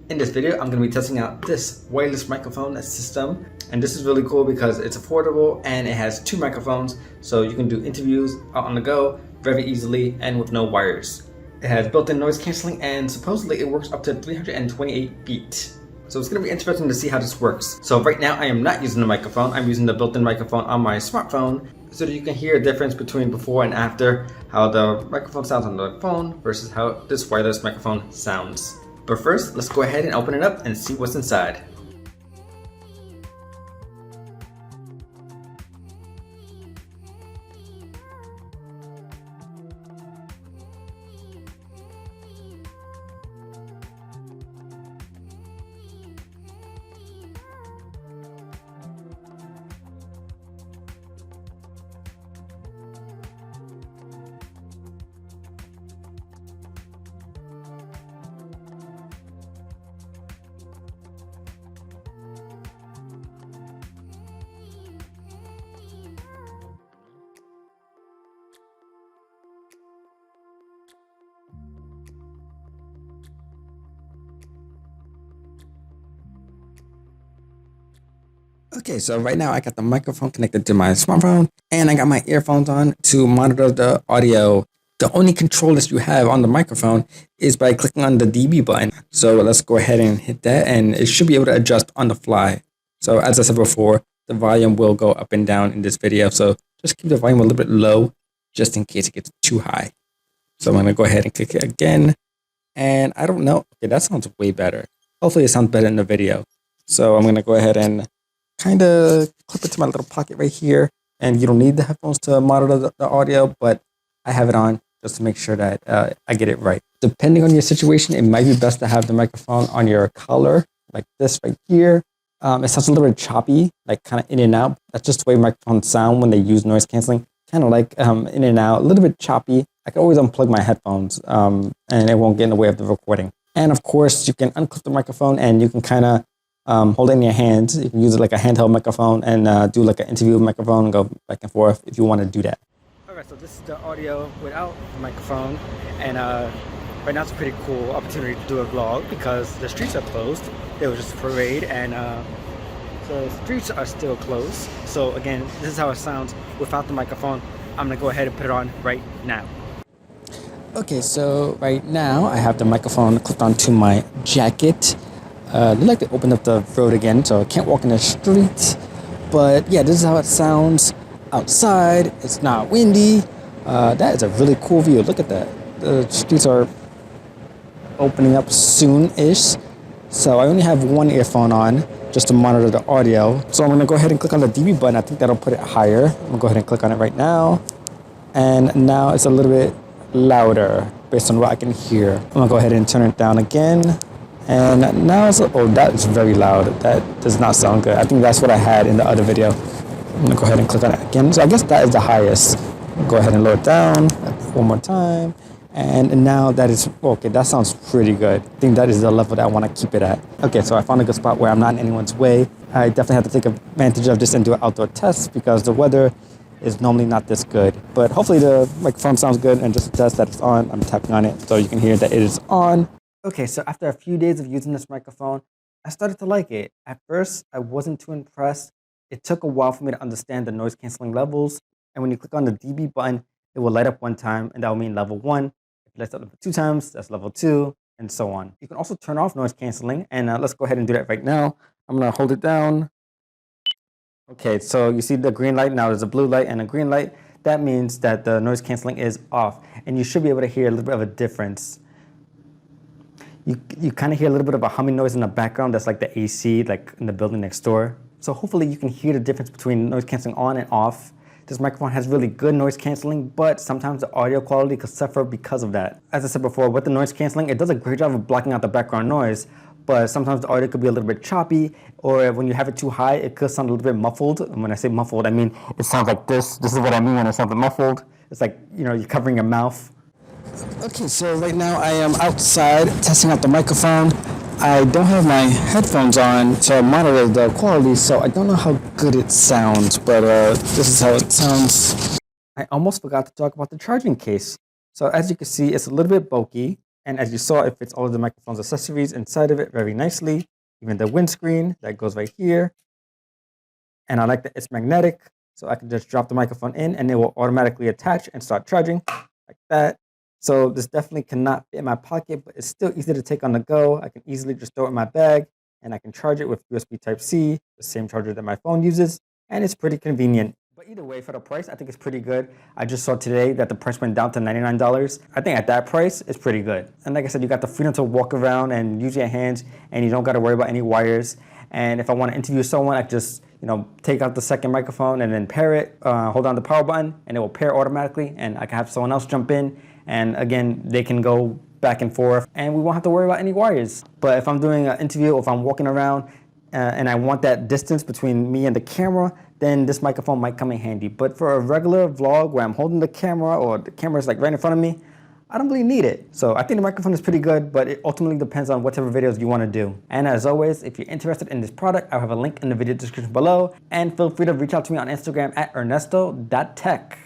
In this video, I'm going to be testing out this wireless microphone system, and this is really cool because it's affordable and it has two microphones, so you can do interviews out on the go very easily and with no wires. It has built-in noise cancelling and supposedly it works up to 328 feet. So it's going to be interesting to see how this works. So right now I am not using the microphone, I'm using the built-in microphone on my smartphone so that you can hear a difference between before and after, how the microphone sounds on the phone versus how this wireless microphone sounds. But first, let's go ahead and open it up and see what's inside. Okay, so right now I got the microphone connected to my smartphone and I got my earphones on to monitor the audio. The only control that you have on the microphone is by clicking on the dB button. So let's go ahead and hit that and it should be able to adjust on the fly. So as I said before, the volume will go up and down in this video. So just keep the volume a little bit low just in case it gets too high. So I'm going to go ahead and click it again. And I don't know. Okay, that sounds way better. Hopefully it sounds better in the video. So I'm going to go ahead and kind of clip it to my little pocket right here, and you don't need the headphones to monitor the audio, but I have it on just to make sure that I get it right. Depending on your situation, it might be best to have the microphone on your collar like this right here. It sounds a little bit choppy, like kind of in and out. That's just the way microphones sound when they use noise canceling, kind of like in and out, a little bit choppy. I can always unplug my headphones and it won't get in the way of the recording. And of course, you can unclip the microphone and you can kind of hold it in your hands. You can use it like a handheld microphone and do like an interview microphone and go back and forth if you want to do that. Alright, so this is the audio without the microphone, and right now it's a pretty cool opportunity to do a vlog because the streets are closed. It was just a parade and the streets are still closed. So again, this is how it sounds without the microphone. I'm going to go ahead and put it on right now. Okay, so right now I have the microphone clipped onto my jacket. Look like they opened up the road again, so I can't walk in the street. But yeah, this is how it sounds outside. It's not windy. That is a really cool view. Look at that. The streets are opening up soon-ish. So I only have one earphone on just to monitor the audio. So I'm going to go ahead and click on the dB button. I think that'll put it higher. I'm going to go ahead and click on it right now. And now it's a little bit louder based on what I can hear. I'm going to go ahead and turn it down again. And now it's, oh, that is very loud. That does not sound good. I think that's what I had in the other video. I'm gonna go ahead and click on it again. So I guess that is the highest. Go ahead and lower it down one more time. And now that is, okay, that sounds pretty good. I think that is the level that I want to keep it at. Okay, so I found a good spot where I'm not in anyone's way. I definitely have to take advantage of this and do an outdoor test because the weather is normally not this good. But hopefully the microphone sounds good, and just to test that it's on, I'm tapping on it so you can hear that it is on. Okay, so after a few days of using this microphone, I started to like it. At first, I wasn't too impressed. It took a while for me to understand the noise canceling levels. And when you click on the dB button, it will light up one time, and that will mean level 1. If it lights up 2 times, that's level 2, and so on. You can also turn off noise canceling, and let's go ahead and do that right now. I'm going to hold it down. Okay, so you see the green light. Now there's a blue light and a green light. That means that the noise canceling is off, and you should be able to hear a little bit of a difference. You kind of hear a little bit of a humming noise in the background. That's like the AC, like in the building next door. So hopefully you can hear the difference between noise canceling on and off. This microphone has really good noise canceling, but sometimes the audio quality could suffer because of that. As I said before, with the noise canceling, it does a great job of blocking out the background noise, but sometimes the audio could be a little bit choppy, or when you have it too high, it could sound a little bit muffled. And when I say muffled, I mean it sounds like this. This is what I mean when it sounds muffled. It's like, you know, you're covering your mouth. Okay, so right now I am outside testing out the microphone. I don't have my headphones on to monitor the quality, so I don't know how good it sounds, but this is how it sounds. I almost forgot to talk about the charging case. So as you can see, it's a little bit bulky, And as you saw, it fits all of the microphone's accessories inside of it very nicely. Even the windscreen that goes right here. And I like that it's magnetic, so I can just drop the microphone in and it will automatically attach and start charging like that. So this definitely cannot fit in my pocket, but it's still easy to take on the go. I can easily just throw it in my bag and I can charge it with USB Type-C, the same charger that my phone uses, and it's pretty convenient. But either way, for the price, I think it's pretty good. I just saw today that the price went down to $99. I think at that price, it's pretty good. And like I said, you got the freedom to walk around and use your hands, and you don't got to worry about any wires. And if I want to interview someone, I just take out the second microphone and then pair it, hold down the power button, and it will pair automatically, and I can have someone else jump in, and again, they can go back and forth, and we won't have to worry about any wires. But if I'm doing an interview, or if I'm walking around, and I want that distance between me and the camera, then this microphone might come in handy. But for a regular vlog where I'm holding the camera, or the camera is like right in front of me, I don't really need it. So I think the microphone is pretty good, but it ultimately depends on whatever videos you want to do. And as always, if you're interested in this product, I'll have a link in the video description below, and feel free to reach out to me on Instagram at ernesto.tech.